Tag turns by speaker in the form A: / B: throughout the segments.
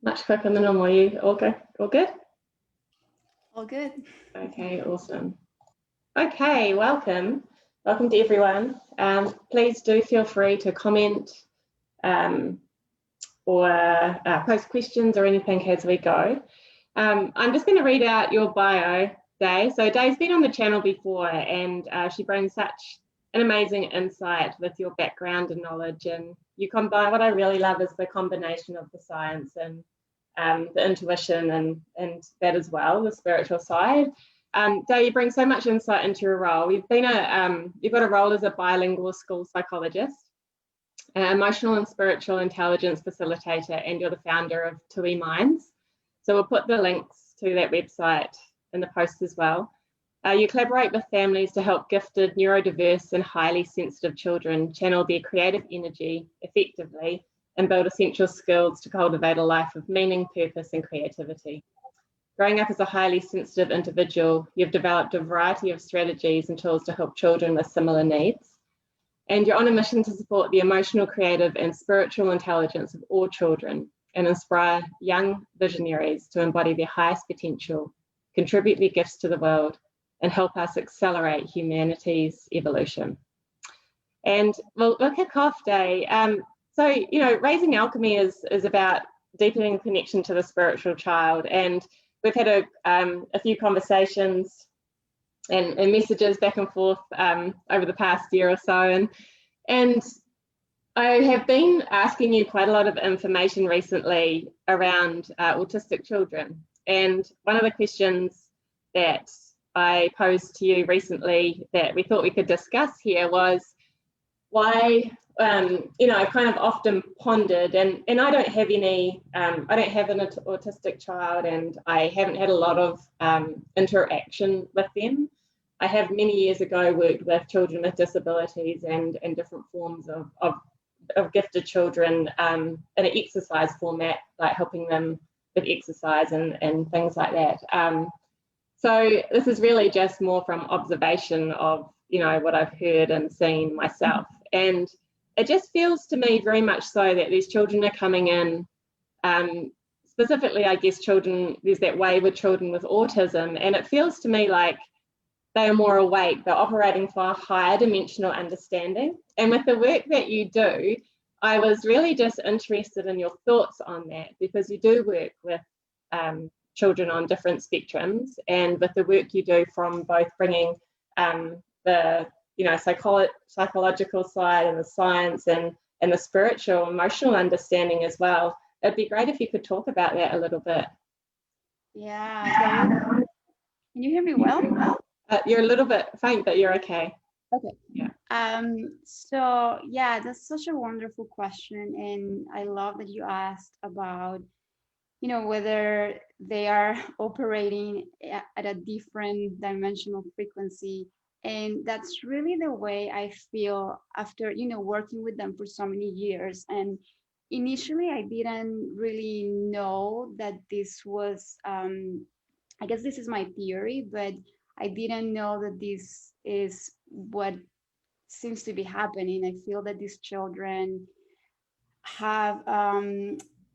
A: Much quicker than normal. You all good? All good?
B: All good.
A: Okay, awesome. Okay, welcome. Welcome to everyone. Please do feel free to comment or post questions or anything as we go. I'm just going to read out your bio, Day. So Day's been on the channel before, and she brings such an amazing insight with your background and knowledge. And you combine, what I really love is the combination of the science and the intuition and that as well, the spiritual side. Day, you bring so much insight into your role. You've got a role as a bilingual school psychologist, emotional and spiritual intelligence facilitator, and you're the founder of TUI Minds. So we'll put the links to that website in the post as well. You collaborate with families to help gifted, neurodiverse, and highly sensitive children channel their creative energy effectively and build essential skills to cultivate a life of meaning, purpose, and creativity. Growing up as a highly sensitive individual, you've developed a variety of strategies and tools to help children with similar needs. And you're on a mission to support the emotional, creative, and spiritual intelligence of all children and inspire young visionaries to embody their highest potential, contribute their gifts to the world, and help us accelerate humanity's evolution. And we'll kick off, Day. So, Raising Alchemy is about deepening connection to the spiritual child. And we've had a few conversations and messages back and forth over the past year or so. And I have been asking you quite a lot of information recently around autistic children. And one of the questions that I posed to you recently that we thought we could discuss here was why, I kind of often pondered, and I don't have I don't have an autistic child, and I haven't had a lot of interaction with them. I have many years ago worked with children with disabilities and different forms of gifted children in an exercise format, like helping them with exercise and things like that. So this is really just more from observation of, what I've heard and seen myself. And it just feels to me very much so that these children are coming in, specifically, I guess, there's that way with children with autism, and it feels to me like they are more awake, they're operating for a higher dimensional understanding. And with the work that you do, I was really just interested in your thoughts on that, because you do work with children on different spectrums, and with the work you do from both bringing the psychological side and the science and the spiritual, emotional understanding as well. It'd be great if you could talk about that a little bit.
B: Yeah. Can you hear me well?
A: You're a little bit faint, but you're okay.
B: Okay.
A: Yeah.
B: So yeah, that's such a wonderful question, and I love that you asked about, whether they are operating at a different dimensional frequency. And that's really the way I feel after, working with them for so many years. And initially, I didn't really know that this was, I guess this is my theory, but I didn't know that this is what seems to be happening. I feel that these children have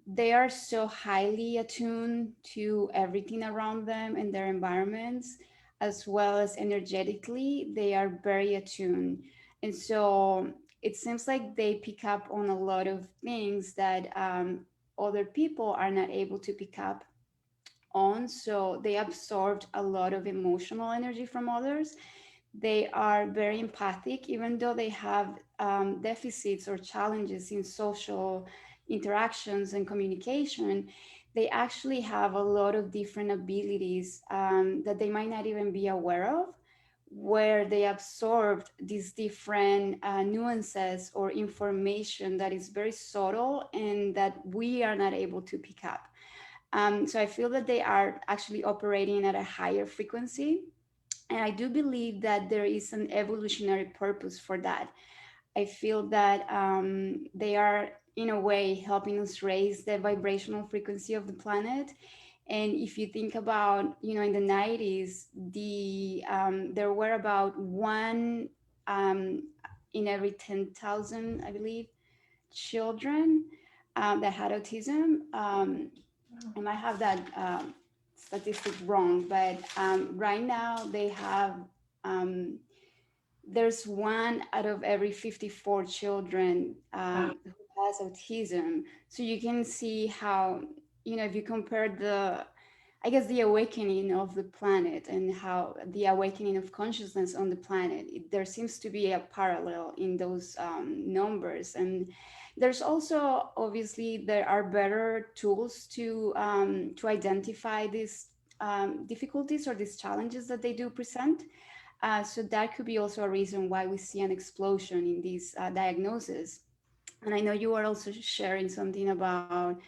B: they are so highly attuned to everything around them and their environments, as well as energetically they are very attuned. And so it seems like they pick up on a lot of things that other people are not able to pick up on. So they absorbed a lot of emotional energy from others. They are very empathic, even though they have deficits or challenges in social interactions and communication. They actually have a lot of different abilities that they might not even be aware of, where they absorbed these different nuances or information that is very subtle and that we are not able to pick up. So I feel that they are actually operating at a higher frequency. And I do believe that there is an evolutionary purpose for that. I feel that they are, in a way, helping us raise the vibrational frequency of the planet. And if you think about, in the 90s, there were about one in every 10,000, I believe, children that had autism. I might have that statistic wrong, but right now they have, there's 1 out of every 54 children who has autism. So you can see how, if you compare I guess the awakening of the planet and how the awakening of consciousness on the planet, there seems to be a parallel in those numbers. And there's also, obviously, there are better tools to identify these difficulties or these challenges that they do present. So that could be also a reason why we see an explosion in these diagnoses. And I know you are also sharing something about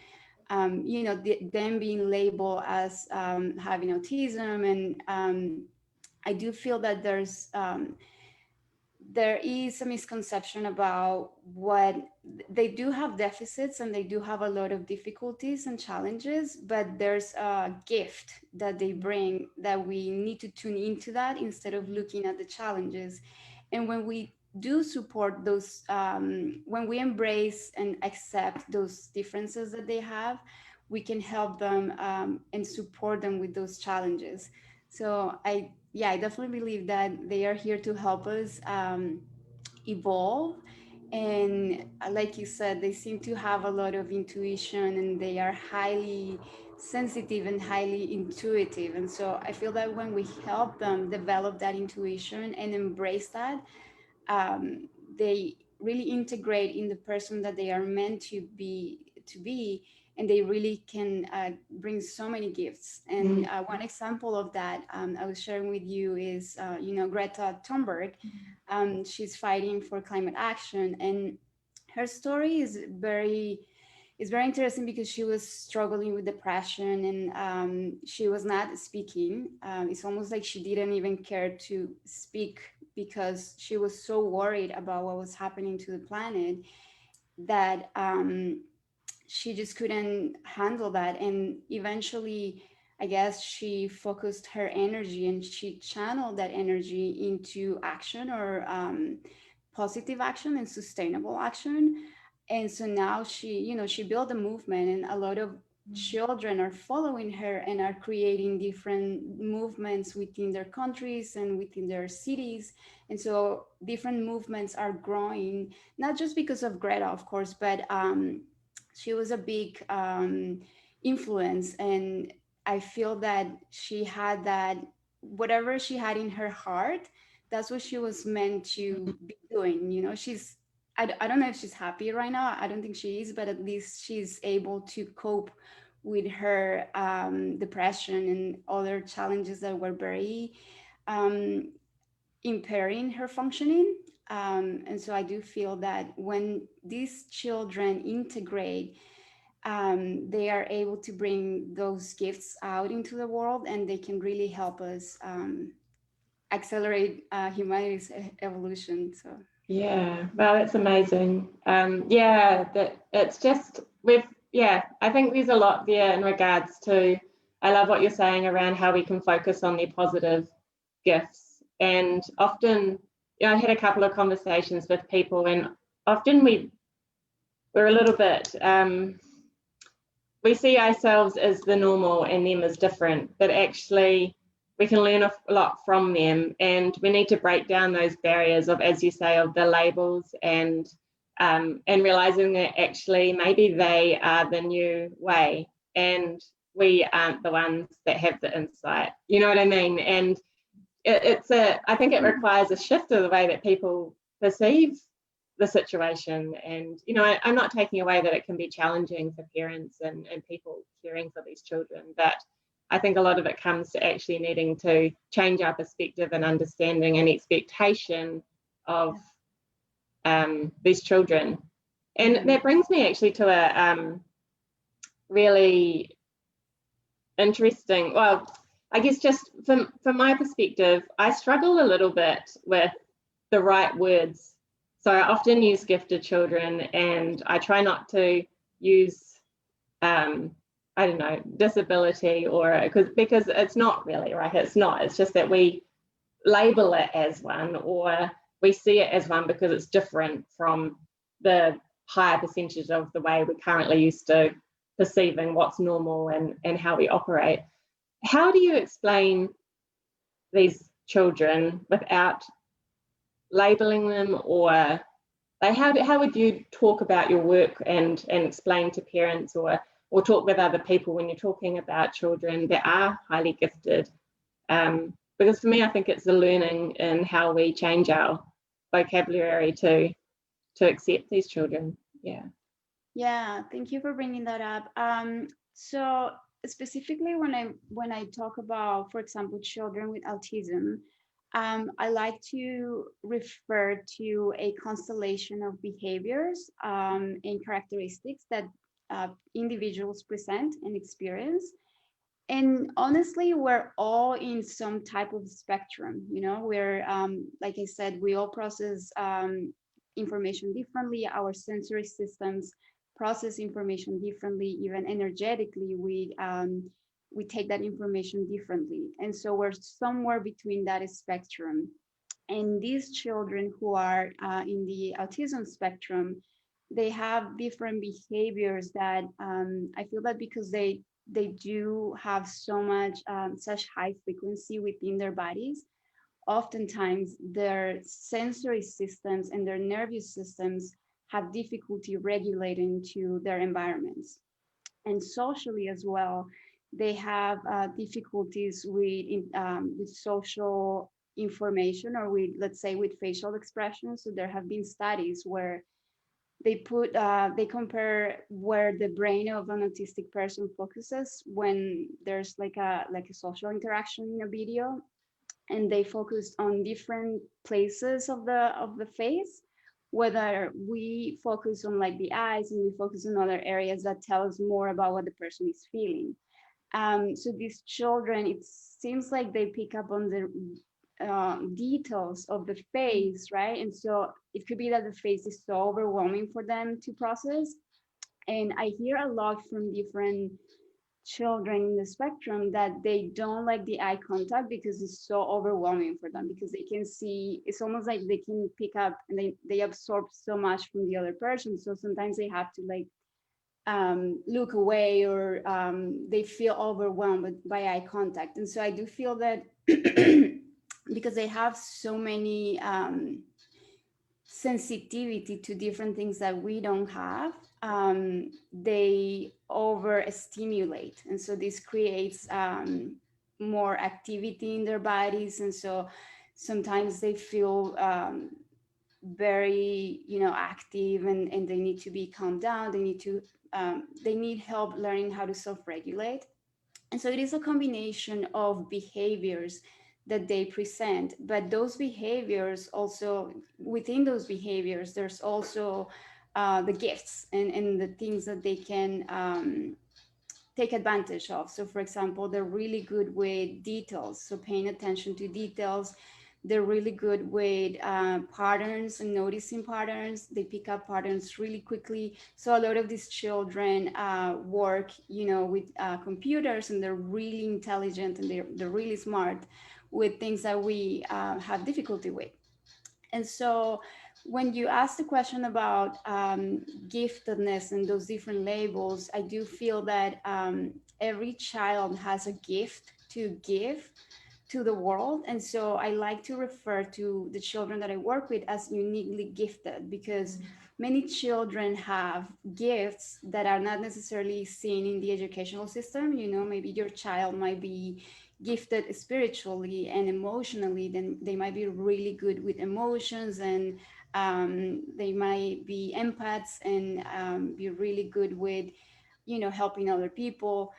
B: them being labeled as having autism, and I do feel that there is a misconception about what they do have deficits, and they do have a lot of difficulties and challenges, but there's a gift that they bring that we need to tune into that instead of looking at the challenges. And when we do support those, when we embrace and accept those differences that they have, we can help them and support them with those challenges. So I definitely believe that they are here to help us evolve. And like you said, they seem to have a lot of intuition, and they are highly sensitive and highly intuitive. And so I feel that when we help them develop that intuition and embrace that, they really integrate in the person that they are meant to be, and they really can bring so many gifts. And one example of that I was sharing with you is Greta Thunberg. She's fighting for climate action, and her story is very interesting because she was struggling with depression, and she was not speaking. It's almost like she didn't even care to speak because she was so worried about what was happening to the planet that she just couldn't handle that. And eventually, I guess she focused her energy and she channeled that energy into action, or positive action and sustainable action. And so now she built a movement, and a lot of children are following her and are creating different movements within their countries and within their cities. And so different movements are growing, not just because of Greta, of course, but she was a big influence. And I feel that she had that, whatever she had in her heart, that's what she was meant to be doing. I don't know if she's happy right now. I don't think she is, but at least she's able to cope with her depression and other challenges that were very impairing her functioning. And so I do feel that when these children integrate, they are able to bring those gifts out into the world, and they can really help us accelerate humanity's evolution. So
A: yeah, well, that's amazing. That it's just I think there's a lot there in regards to, I love what you're saying around how we can focus on their positive gifts. And often, I had a couple of conversations with people, and often we're a little bit we see ourselves as the normal and them as different, but actually we can learn a lot from them, and we need to break down those barriers of, as you say, of the labels, and realizing that actually maybe they are the new way and we aren't the ones that have the insight. You know what I mean? And I think it requires a shift of the way that people perceive the situation. And I'm not taking away that it can be challenging for parents and people caring for these children, but I think a lot of it comes to actually needing to change our perspective and understanding and expectation of these children. And that brings me actually to a really interesting, well, I guess just from my perspective, I struggle a little bit with the right words. So I often use gifted children, and I try not to use, disability, or because it's not really right. It's not. It's just that we label it as one, or we see it as one because it's different from the higher percentage of the way we're currently used to perceiving what's normal and how we operate. How do you explain these children without labeling them, or like how would you talk about your work and explain to parents or talk with other people when you're talking about children that are highly gifted? Because for me, I think it's the learning in how we change our vocabulary to accept these children.
B: Yeah, thank you for bringing that up. So specifically when I talk about, for example, children with autism, I like to refer to a constellation of behaviors and characteristics that individuals present and experience. And honestly, we're all in some type of spectrum. We're like I said, we all process information differently. Our sensory systems process information differently. Even energetically, we take that information differently, and so we're somewhere between that spectrum. And these children who are in the autism spectrum, they have different behaviors that I feel that because they do have so much such high frequency within their bodies, oftentimes their sensory systems and their nervous systems have difficulty regulating to their environments. And socially as well, they have difficulties with social information, or with, let's say, with facial expressions. So there have been studies where they compare where the brain of an autistic person focuses when there's like a social interaction in a video, and they focused on different places of the face, whether we focus on like the eyes and we focus on other areas that tell us more about what the person is feeling. So these children, it seems like they pick up on the details of the face, right? And so it could be that the face is so overwhelming for them to process. And I hear a lot from different children in the spectrum that they don't like the eye contact because it's so overwhelming for them, because they can see, it's almost like they can pick up and they absorb so much from the other person. So sometimes they have to like look away, or they feel overwhelmed by eye contact. And so I do feel that because they have so many sensitivity to different things that we don't have, they overstimulate, and so this creates more activity in their bodies. And so sometimes they feel very active, and they need to be calmed down. They need help learning how to self-regulate. And so it is a combination of behaviors that they present, but those behaviors also, within those behaviors, there's also the gifts and the things that they can take advantage of. So for example, they're really good with details, so paying attention to details. They're really good with patterns and noticing patterns. They pick up patterns really quickly. So a lot of these children work, with computers, and they're really intelligent, and they're really smart with things that we have difficulty with. And so when you ask the question about giftedness and those different labels, I do feel that every child has a gift to give to the world. And so I like to refer to the children that I work with as uniquely gifted, because many children have gifts that are not necessarily seen in the educational system. Maybe your child might be gifted spiritually and emotionally, then they might be really good with emotions, and they might be empaths and be really good with helping other people.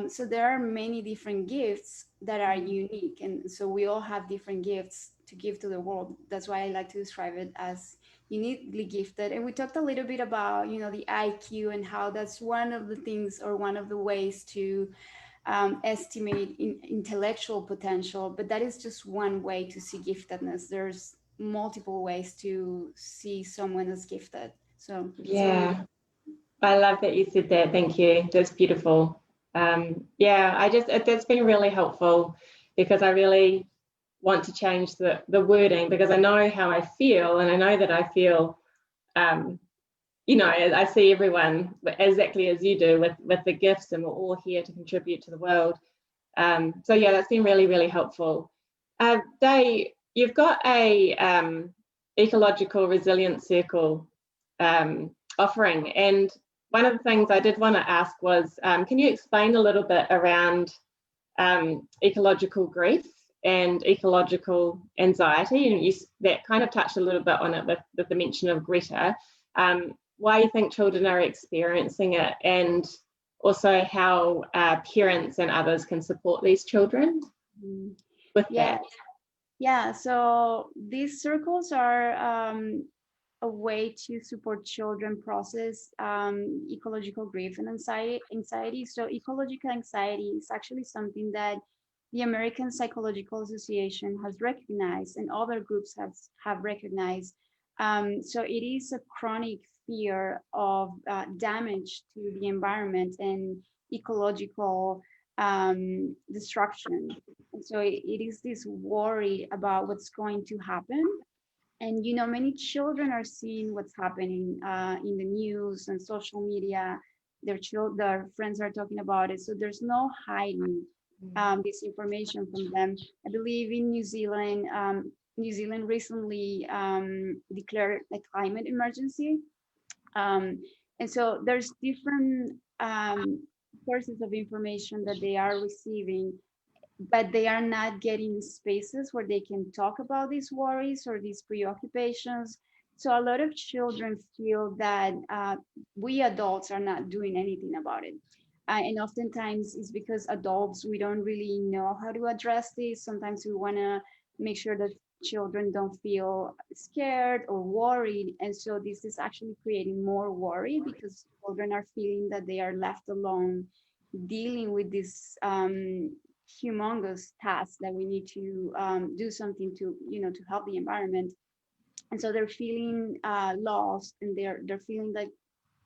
B: So there are many different gifts that are unique, and so we all have different gifts to give to the world. That's why I like to describe it as uniquely gifted. And we talked a little bit about the IQ, and how that's one of the things, or one of the ways to estimate intellectual potential, but that is just one way to see giftedness. There's multiple ways to see someone as gifted. So
A: Yeah, I love that you said that. Thank you. That's beautiful. That's been really helpful, because I really want to change the wording, because I know how I feel, and I know that I feel you know, I see everyone exactly as you do with the gifts, and we're all here to contribute to the world. So yeah, that's been really, really helpful. Day, you've got a Ecological Resilience Circle offering, and one of the things I did want to ask was, can you explain a little bit around ecological grief and ecological anxiety? And that kind of touched a little bit on it with the mention of Greta. Why you think children are experiencing it, and also how parents and others can support these children with
B: Yeah,
A: that.
B: yeah. So these circles are a way to support children process ecological grief and anxiety. So ecological anxiety is actually something that the American Psychological Association has recognized and other groups have recognized. So it is a chronic fear of damage to the environment and ecological destruction. And so it is this worry about what's going to happen. And you know, many children are seeing what's happening in the news and social media. Their friends are talking about it, so there's no hiding this information from them. I believe in New Zealand, New Zealand recently declared a climate emergency, and so there's different sources of information that they are receiving, but they are not getting spaces where they can talk about these worries or these preoccupations. So a lot of children feel that we adults are not doing anything about it. And oftentimes it's because adults, we don't really know how to address this. Sometimes we want to make sure that children don't feel scared or worried. And so this is actually creating more worry because children are feeling that they are left alone dealing with this humongous task that we need to do something to, you know, to help the environment. And so they're feeling lost, and they're feeling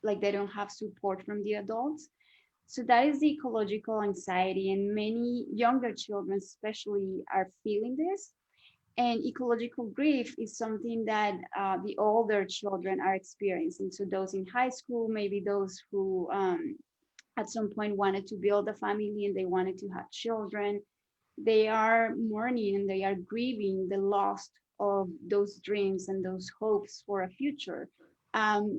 B: like they don't have support from the adults. So that is the ecological anxiety, and many younger children especially are feeling this. And ecological grief is something that the older children are experiencing. So those in high school, maybe those who at some point wanted to build a family and they wanted to have children, they are mourning and they are grieving the loss of those dreams and those hopes for a future.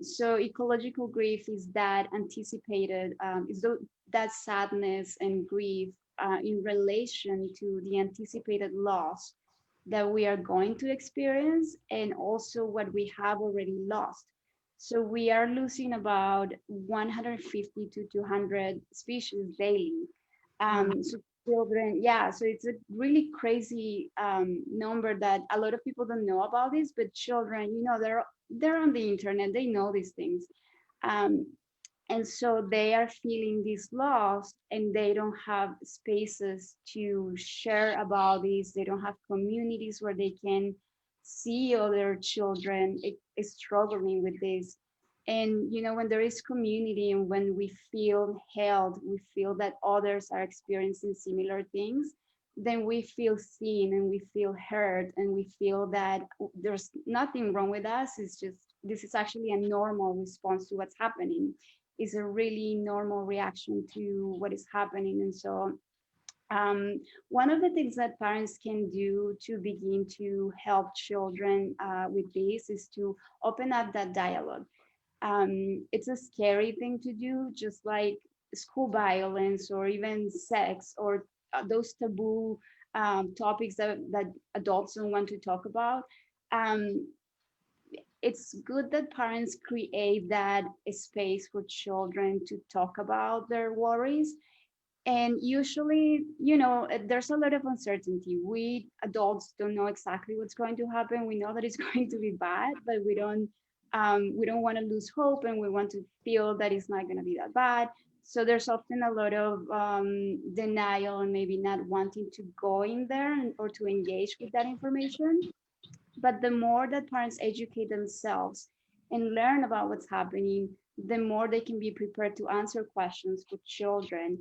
B: So ecological grief is that anticipated, that sadness and grief in relation to the anticipated loss that we are going to experience, and also what we have already lost. So we are losing about 150 to 200 species daily. So children, yeah, so it's a really crazy number that a lot of people don't know about this, but children, you know, they're on the internet, they know these things. Um, and so they are feeling this loss, and they don't have spaces to share about this. They don't have communities where they can see other children struggling with this. And you know, when there is community and when we feel held, we feel that others are experiencing similar things, then we feel seen and we feel heard, and we feel that there's nothing wrong with us. It's just, this is actually a normal response to what's happening. Is a really normal reaction to what is happening. And so one of the things that parents can do to begin to help children with this is to open up that dialogue. It's a scary thing to do, just like school violence or even sex, or those taboo topics that adults don't want to talk about. Um, it's good that parents create that space for children to talk about their worries. And usually, you know, there's a lot of uncertainty. We adults don't know exactly what's going to happen. We know that it's going to be bad, but we don't want to lose hope, and we want to feel that it's not going to be that bad. So there's often a lot of denial and maybe not wanting to go in there or to engage with that information. But the more that parents educate themselves and learn about what's happening, the more they can be prepared to answer questions for children.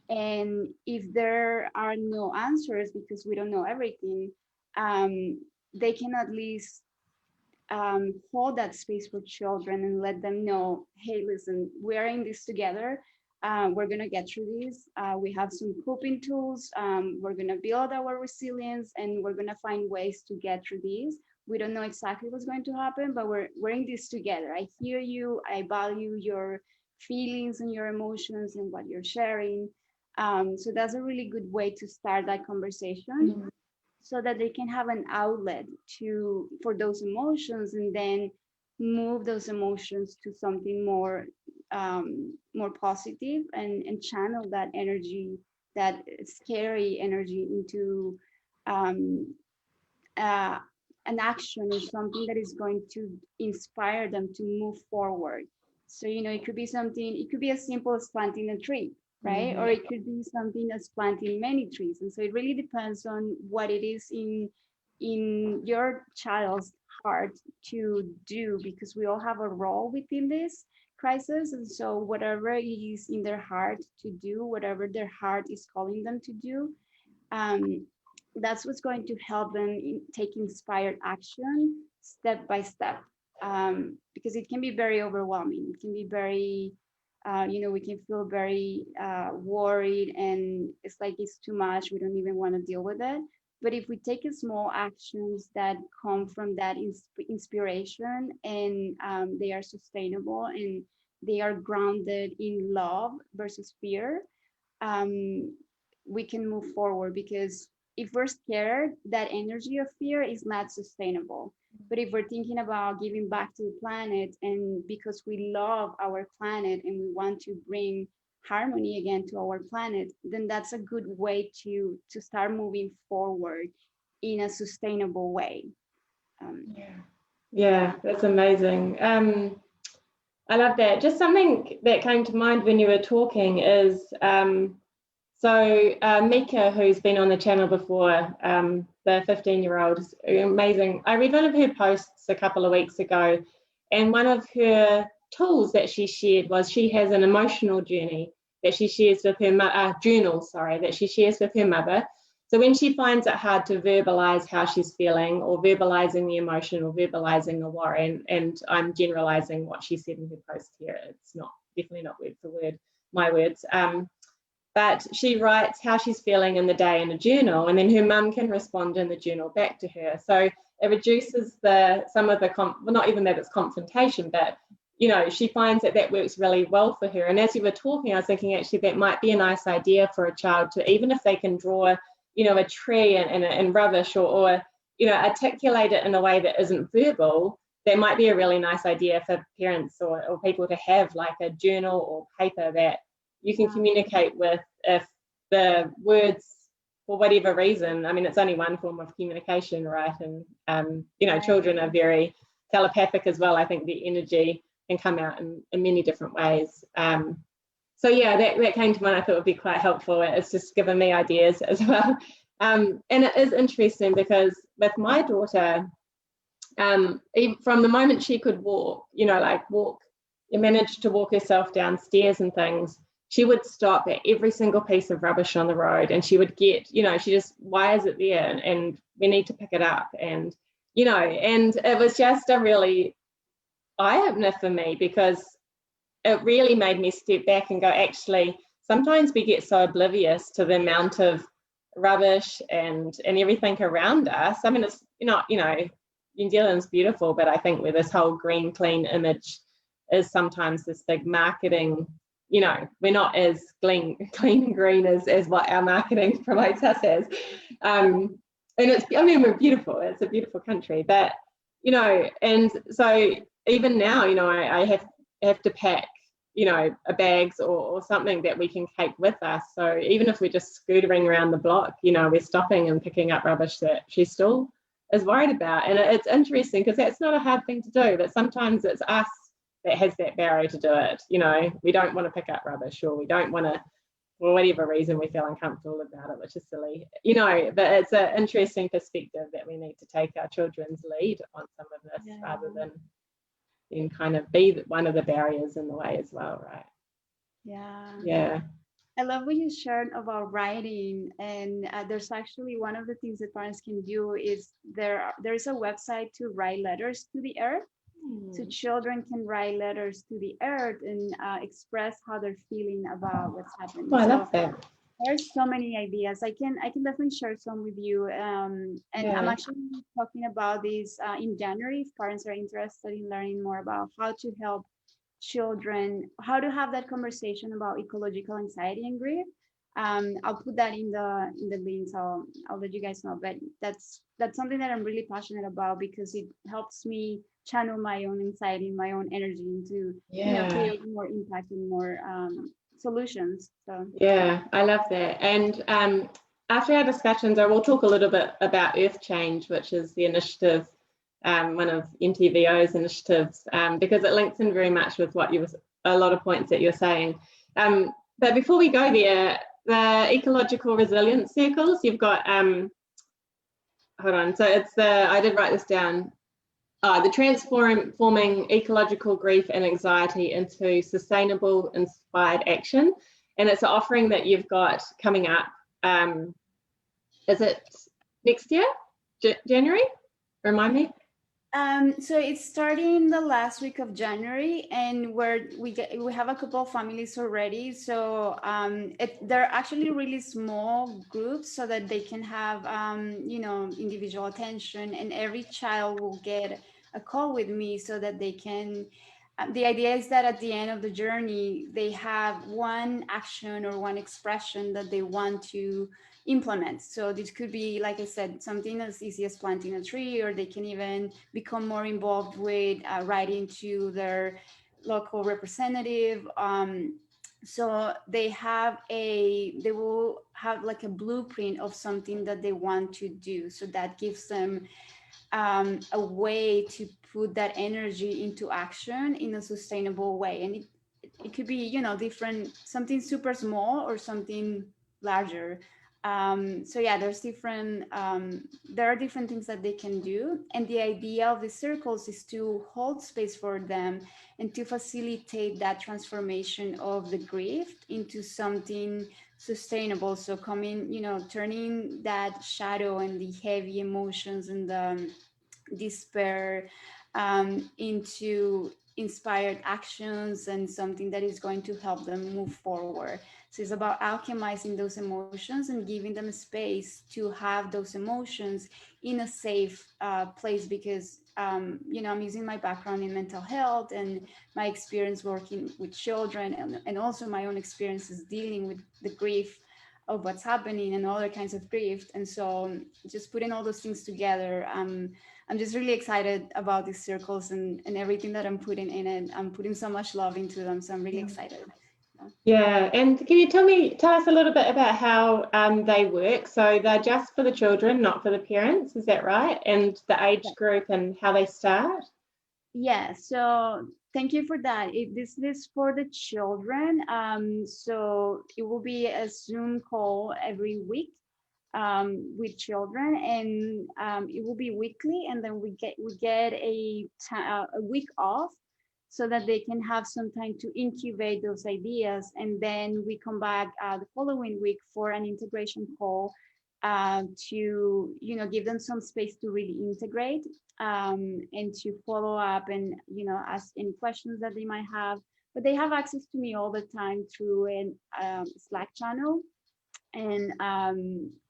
B: And if there are no answers because we don't know everything, they can at least hold that space for children and let them know, hey, listen, we're in this together. We're going to get through this. We have some coping tools. We're going to build our resilience, and we're going to find ways to get through this. We don't know exactly what's going to happen, but we're in this together. I hear you. I value your feelings and your emotions and what you're sharing. So that's a really good way to start that conversation. Mm-hmm. So that they can have an outlet for those emotions, and then move those emotions to something more more positive, and channel that energy, that scary energy, into um, uh, an action or something that is going to inspire them to move forward. So, it could be something, it could be as simple as planting a tree, right? Mm-hmm. Or it could be something as planting many trees. And so it really depends on what it is in your child's heart to do, because we all have a role within this crisis. And so whatever it is in their heart to do, whatever their heart is calling them to do, that's what's going to help them take inspired action step by step, because it can be very overwhelming. It can be very, we can feel very worried, and it's like it's too much. We don't even want to deal with it. But if we take small actions that come from that inspiration, and they are sustainable, and they are grounded in love versus fear, we can move forward. Because if we're scared, that energy of fear is not sustainable. But if we're thinking about giving back to the planet, and because we love our planet and we want to bring harmony again to our planet, then that's a good way to start moving forward in a sustainable way.
A: Yeah, that's amazing. I love that. Just something that came to mind when you were talking is Mika, who's been on the channel before, the 15-year-old, is amazing. I read one of her posts a couple of weeks ago, and one of her tools that she shared was she has an emotional journey that she shares with her journal, that she shares with her mother. So when she finds it hard to verbalize how she's feeling, or verbalizing the emotion, or verbalizing the worry, and I'm generalizing what she said in her post here, it's definitely not word for word my words. But she writes how she's feeling in the day in a journal, and then her mum can respond in the journal back to her. So it reduces not even that it's confrontation, but she finds that works really well for her. And as you were talking, I was thinking actually that might be a nice idea for a child to, even if they can draw, a tree and rubbish, or articulate it in a way that isn't verbal. That might be a really nice idea for parents or people to have, like a journal or paper that you can communicate with. If the words, for whatever reason, I mean, it's only one form of communication, right? And children are very telepathic as well. I think the energy can come out in many different ways. So yeah, that came to mind. I thought would be quite helpful. It's just given me ideas as well. And it is interesting because with my daughter, even from the moment she could walk, managed to walk herself downstairs and things, she would stop at every single piece of rubbish on the road, and she would get, why is it there? And we need to pick it up. And, and it was just a really eye-opener for me, because it really made me step back and go, actually, sometimes we get so oblivious to the amount of rubbish and everything around us. I mean, it's not, New Zealand's beautiful, but I think where this whole green, clean image is sometimes this big marketing, we're not as clean and green as what our marketing promotes us as. And we're beautiful. It's a beautiful country, but, and so even now, I have to pack, a bags or something that we can take with us. So even if we're just scootering around the block, we're stopping and picking up rubbish that she still is worried about. And it's interesting because that's not a hard thing to do, but sometimes it's us that has that barrier to do it. We don't want to pick up rubbish, or we don't want to, for whatever reason, we feel uncomfortable about it, which is silly, but it's an interesting perspective that we need to take our children's lead on some of this, rather than kind of be one of the barriers in the way as well, right?
B: Yeah. I love what you shared about writing, and there's actually one of the things that parents can do is there's a website to write letters to the earth. So
A: Hmm.
B: children can write letters to the earth and express how they're feeling about what's
A: Oh,
B: happening.
A: I
B: So
A: love that.
B: there's so many ideas. I can definitely share some with you. And I'm
A: Yeah.
B: actually talking about this in January. If parents are interested in learning more about how to help children, how to have that conversation about ecological anxiety and grief. I'll put that in the link, so I'll let you guys know. But that's something that I'm really passionate about because it helps me channel my own anxiety, my own energy into,
A: Yeah.
B: create more impact and more solutions. So
A: Yeah, I love that. And after our discussions, I will talk a little bit about Earth Change, which is the initiative, one of MTVO's initiatives, because it links in very much with what you was a lot of points that you're saying. But before we go there, the Ecological Resilience Circles, you've got, hold on, so it's I did write this down, the transforming ecological grief and anxiety into sustainable, inspired action. And it's an offering that you've got coming up. Is it next year, January? Remind me.
B: So it's starting the last week of January, and we have a couple of families already. So they're actually really small groups, so that they can have individual attention, and every child will get a call with me, so that they can. The idea is that at the end of the journey, they have one action or one expression that they want to implement. So this could be, like I said, something as easy as planting a tree, or they can even become more involved with writing to their local representative. So they will have like a blueprint of something that they want to do. So that gives them a way to put that energy into action in a sustainable way. And it could be, different, something super small or something larger. So yeah, there are different things that they can do. And the idea of the circles is to hold space for them and to facilitate that transformation of the grief into something sustainable. So turning that shadow and the heavy emotions and the despair into inspired actions and something that is going to help them move forward. So it's about alchemizing those emotions and giving them space to have those emotions in a safe place, because I'm using my background in mental health and my experience working with children, and also my own experiences dealing with the grief of what's happening and other kinds of grief. And so just putting all those things together, I'm just really excited about these circles and everything that I'm putting in it. I'm putting so much love into them, so I'm really excited.
A: Yeah, and can you tell us a little bit about how they work? So they're just for the children, not for the parents, is that right? And the age group and how they start?
B: Yeah, so thank you for that. This is for the children. So it will be a Zoom call every week with children, and it will be weekly, and then we get a week off, so that they can have some time to incubate those ideas, and then we come back the following week for an integration call to give them some space to really integrate, and to follow up and ask any questions that they might have. But they have access to me all the time through an Slack channel, and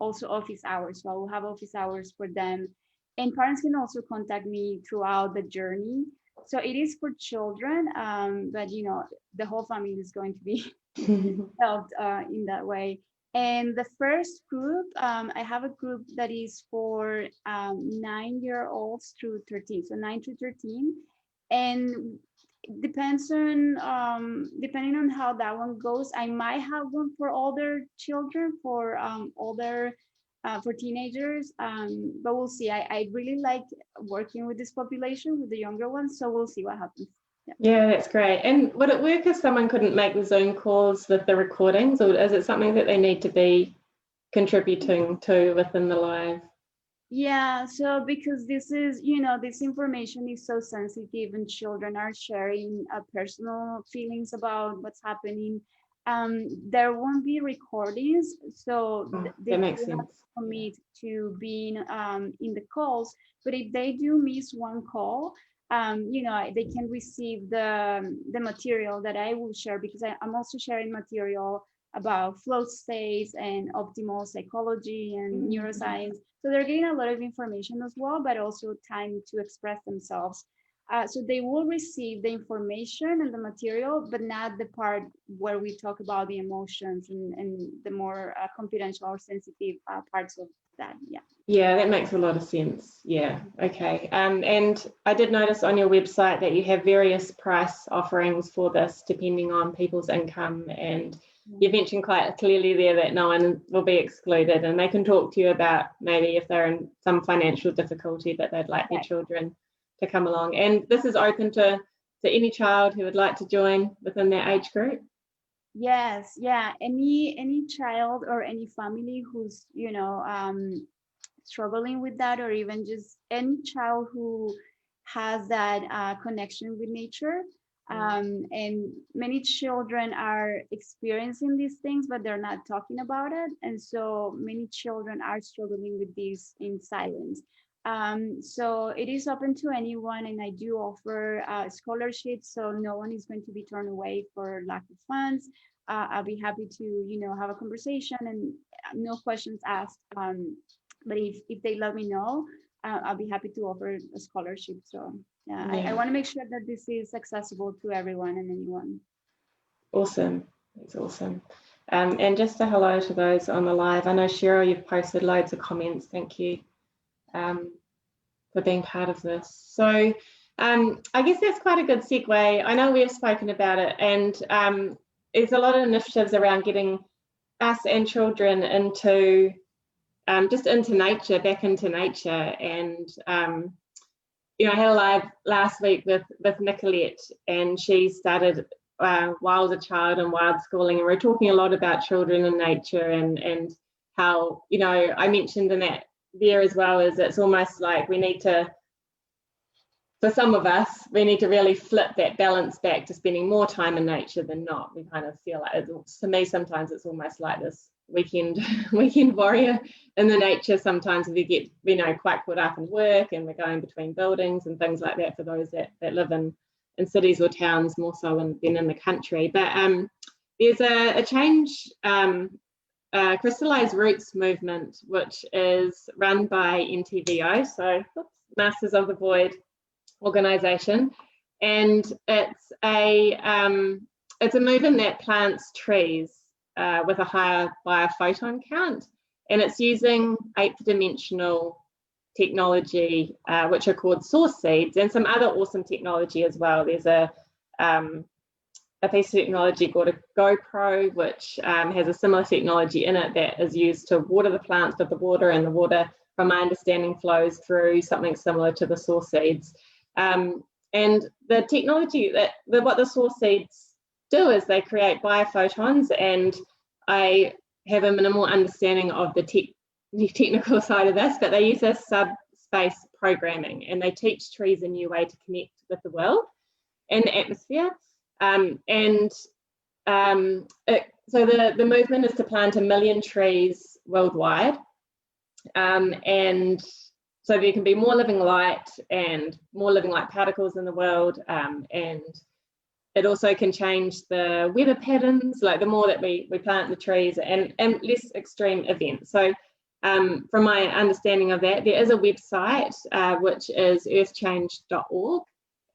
B: also office hours. So I will have office hours for them. And parents can also contact me throughout the journey. So it is for children, but the whole family is going to be helped in that way. And the first group, I have a group that is for 9-year-olds through 13, so 9 to 13. And depending on how that one goes, I might have one for older children, for teenagers, but we'll see. I really like working with this population, with the younger ones, so we'll see what happens. Yeah.
A: Yeah, that's great. And would it work if someone couldn't make the Zoom calls with the recordings, or is it something that they need to be contributing to within the live?
B: Yeah, so because this information is so sensitive, and children are sharing personal feelings about what's happening. there won't be recordings, so they
A: that makes
B: do have
A: sense.
B: to commit to being in the calls. But if they do miss one call, they can receive the material that I will share, because I'm also sharing material about flow states and optimal psychology and neuroscience. So they're getting a lot of information as well, but also time to express themselves. So they will receive the information and the material, but not the part where we talk about the emotions and the more confidential or sensitive parts of that. Yeah.
A: Yeah, that makes a lot of sense. Yeah, okay. And I did notice on your website that you have various price offerings for this depending on people's income, and you mentioned quite clearly there that no one will be excluded, and they can talk to you about maybe if they're in some financial difficulty but they'd like their children to come along. And this is open to any child who would like to join within their age group?
B: Yes, yeah. Any child or any family who's struggling with that, or even just any child who has that connection with nature. And many children are experiencing these things, but they're not talking about it. And so many children are struggling with these in silence. So it is open to anyone, and I do offer scholarships, so no one is going to be turned away for lack of funds. I'll be happy to have a conversation, and no questions asked. But if they let me know, I'll be happy to offer a scholarship. So yeah, I want to make sure that this is accessible to everyone and anyone.
A: Awesome. That's awesome. And just a hello to those on the live. I know, Cheryl, you've posted loads of comments. Thank you for being part of this. So I guess that's quite a good segue. I know we've spoken about it, and there's a lot of initiatives around getting us and children into just into nature, back into nature. And I had a live last week with Nicolette, and she started Wild a Child and wild schooling, and we're talking a lot about children and nature, and how I mentioned in that there as well, is it's almost like we need to, for some of us, we need to really flip that balance back to spending more time in nature than not. We kind of feel like, to me, sometimes it's almost like this weekend warrior in the nature. Sometimes we get quite caught up in work, and we're going between buildings and things like that for those that live in cities or towns more so than in the country. But there's a change, crystallized roots movement, which is run by NTVO, so Masters of the Void organization, and it's a movement that plants trees with a higher biophoton count, and it's using 8th dimensional technology, which are called source seeds, and some other awesome technology as well. There's a piece of technology called a GoPro, which has a similar technology in it that is used to water the plants with the water, and the water, from my understanding, flows through something similar to the source seeds. And the technology what the source seeds do is they create biophotons, and I have a minimal understanding of the technical side of this, but they use this subspace programming, and they teach trees a new way to connect with the world and the atmosphere. So the movement is to plant 1 million trees worldwide, and so there can be more living light and more living light particles in the world, and it also can change the weather patterns, like the more that we plant the trees, and less extreme events. So from my understanding of that, there is a website which is earthchange.org,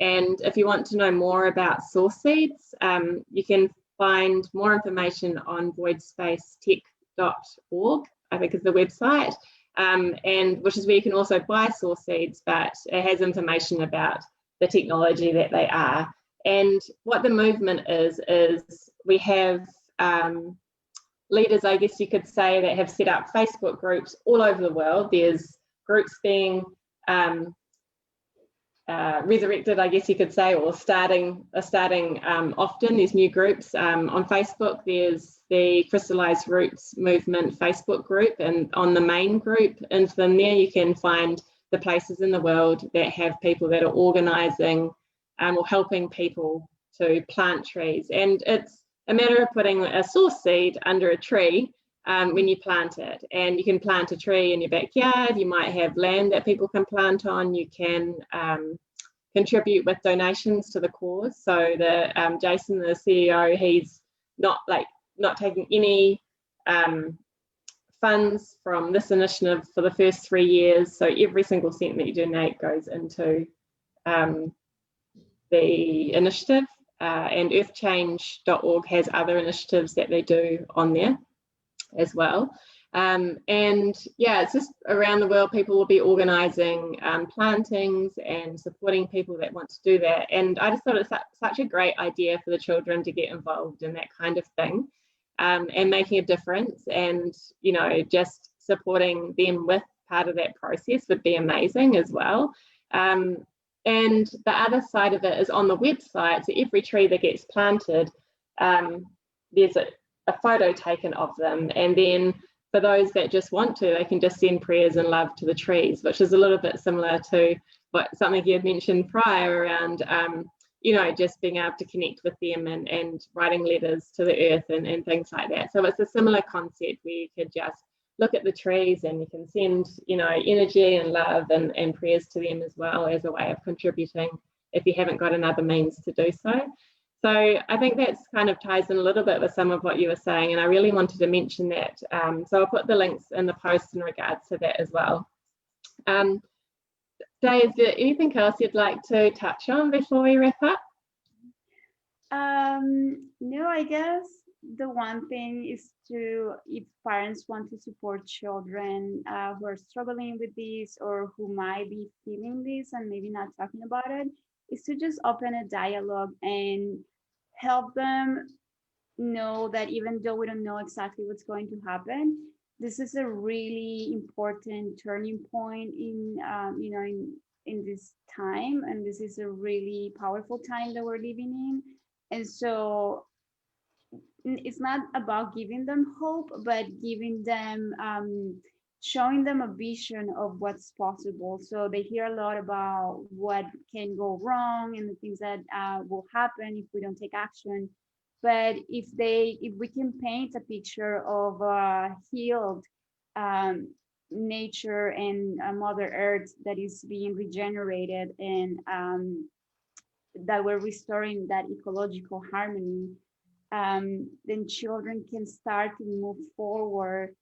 A: and if you want to know more about source seeds, you can find more information on voidspacetech.org, I think is the website, and which is where you can also buy source seeds, but it has information about the technology that they are. And what the movement is we have leaders, I guess you could say, that have set up Facebook groups all over the world. There's groups being resurrected, I guess you could say, or starting often. There's new groups on Facebook. There's the Crystallized Roots Movement Facebook group, and on the main group, and from there you can find the places in the world that have people that are organizing or helping people to plant trees. And it's a matter of putting a source seed under a tree when you plant it. And you can plant a tree in your backyard. You might have land that people can plant on. You can contribute with donations to the cause. So Jason, the CEO, he's not taking any funds from this initiative for the first 3 years. So every single cent that you donate goes into the initiative. And earthchange.org has other initiatives that they do on there as well. And yeah, it's just around the world, people will be organising plantings and supporting people that want to do that. And I just thought it's such a great idea for the children to get involved in that kind of thing, and making a difference, and just supporting them with part of that process would be amazing as well. And the other side of it is on the website. So every tree that gets planted, there's a photo taken of them, and then for those that just want to, they can just send prayers and love to the trees, which is a little bit similar to something you had mentioned prior around just being able to connect with them and writing letters to the earth and things like that. So it's a similar concept where you could just look at the trees and you can send energy and love and prayers to them as well, as a way of contributing if you haven't got another means to do so. So I think that's kind of ties in a little bit with some of what you were saying, and I really wanted to mention that. So I'll put the links in the post in regards to that as well. Day, is there anything else you'd like to touch on before we wrap up?
B: No, I guess the one thing is if parents want to support children who are struggling with this or who might be feeling this and maybe not talking about it, is to just open a dialogue and help them know that even though we don't know exactly what's going to happen, this is a really important turning point in this time, and this is a really powerful time that we're living in. And so it's not about giving them hope, but giving them showing them a vision of what's possible. So they hear a lot about what can go wrong and the things that will happen if we don't take action. But if we can paint a picture of healed nature and Mother Earth that is being regenerated, and that we're restoring that ecological harmony, then children can start to move forward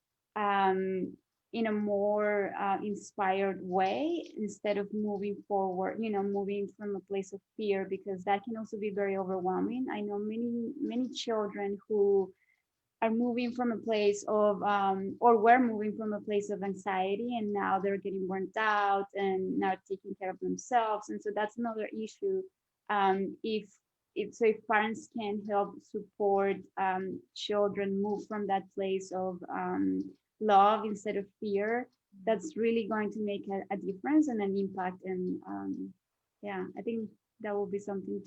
B: in a more inspired way, instead of moving forward, moving from a place of fear, because that can also be very overwhelming. I know many children who are moving from a place of, or were moving from a place of anxiety, and now they're getting burnt out and not taking care of themselves. And so that's another issue. If parents can help support children move from that place of love instead of fear, that's really going to make a difference and an impact. And I think that will be something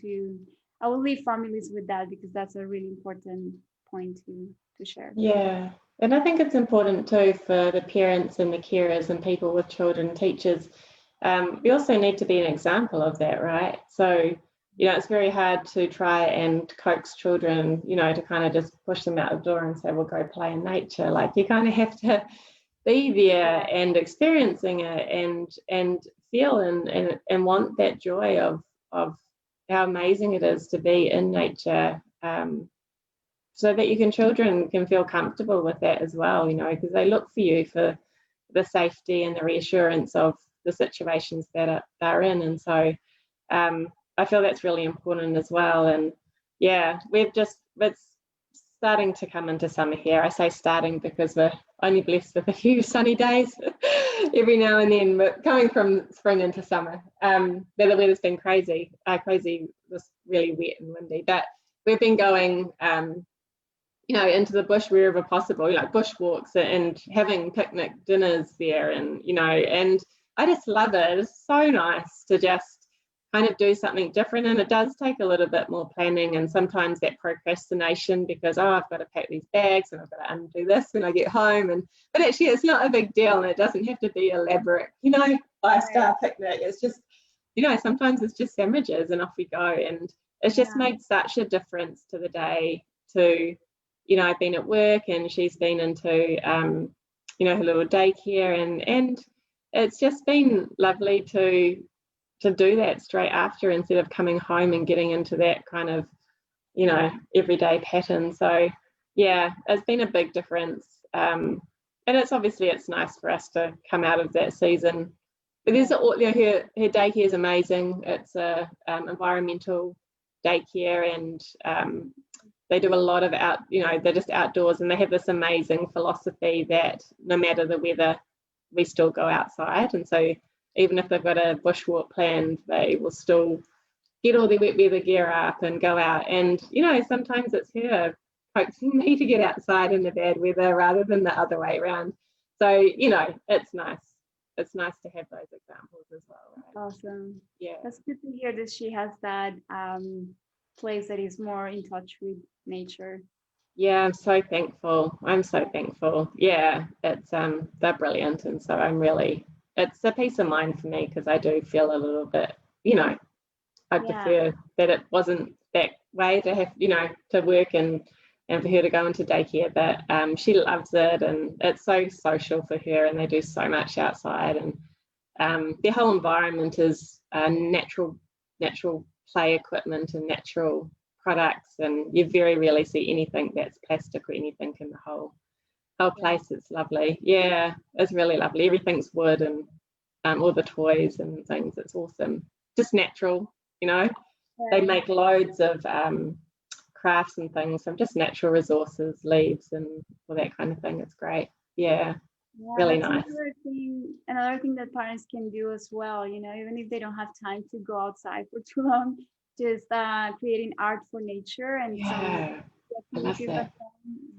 B: I will leave families with that, because that's a really important point to share.
A: Yeah, and I think it's important too for the parents and the carers and people with children, teachers. We also need to be an example of that, right? So it's very hard to try and coax children, to kind of just push them out the door and say, well, go play in nature. Like, you kind of have to be there and experiencing it and feel and want that joy of how amazing it is to be in nature, so that children can feel comfortable with that as well, because they look for you for the safety and the reassurance of the situations that they're in. And so I feel that's really important as well. And it's starting to come into summer here. I say starting because we're only blessed with a few sunny days every now and then, but coming from spring into summer. The weather's been crazy, was really wet and windy, but we've been going into the bush wherever possible, like bush walks and having picnic dinners there, and and I just love it. It's so nice to just kind of do something different, and it does take a little bit more planning and sometimes that procrastination, because I've got to pack these bags and I've got to undo this when I get home, but actually it's not a big deal, and it doesn't have to be elaborate 5-star picnic. It's just sometimes it's just sandwiches and off we go, and it's just made such a difference to the day to, you know, I've been at work and she's been into, you know, her little daycare, and it's just been lovely to do that straight after, instead of coming home and getting into that kind of, you know, everyday pattern. So yeah, it's been a big difference. And it's obviously, it's nice for us to come out of that season. But there's, you know, her daycare is amazing. It's a environmental daycare, and they do a lot of you know, they're just outdoors, and they have this amazing philosophy that no matter the weather, we still go outside. And so even if they've got a bushwalk planned, they will still get all their wet weather gear up and go out. And, you know, sometimes it's her coaxing me to get outside in the bad weather rather than the other way around. So, you know, it's nice. It's nice to have those examples as well, right?
B: Awesome.
A: Yeah.
B: That's good to hear that she has that place that is more in touch with nature.
A: Yeah, I'm so thankful. I'm so thankful. Yeah, it's they're brilliant. And so it's a peace of mind for me, because I do feel a little bit, you know, I prefer that it wasn't that way, to have, you know, to work and for her to go into daycare. But she loves it, and it's so social for her, and they do so much outside, and their whole environment is natural play equipment and natural products, and you very rarely see anything that's plastic or anything in the whole place. It's lovely. Yeah, it's really lovely. Everything's wood, and all the toys and things. It's awesome. Just natural, you know. They make loads of crafts and things from just natural resources, leaves and all that kind of thing. It's great. Yeah, really nice.
B: Another thing that parents can do as well, you know, even if they don't have time to go outside for too long, just creating art for nature, and
A: I love that.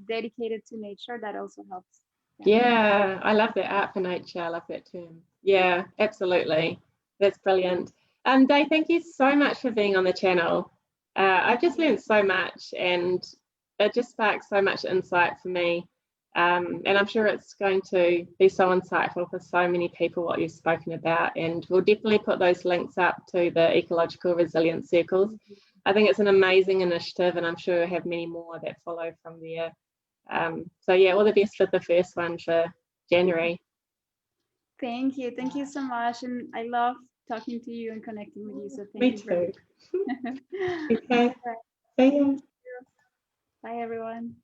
B: Dedicated to nature, that also helps.
A: Yeah, I love that, art for nature. I love that term. Yeah, absolutely. That's brilliant. Dave, thank you so much for being on the channel. I've just learned so much, and it just sparks so much insight for me. And I'm sure it's going to be so insightful for so many people, what you've spoken about. And we'll definitely put those links up to the Ecological Resilience Circles. I think it's an amazing initiative, and I'm sure we'll have many more that follow from there. So yeah, all the best for the first one for January.
B: Thank you so much, and I love talking to you and connecting with you. So
A: Me too. Okay. See you.
B: Bye everyone.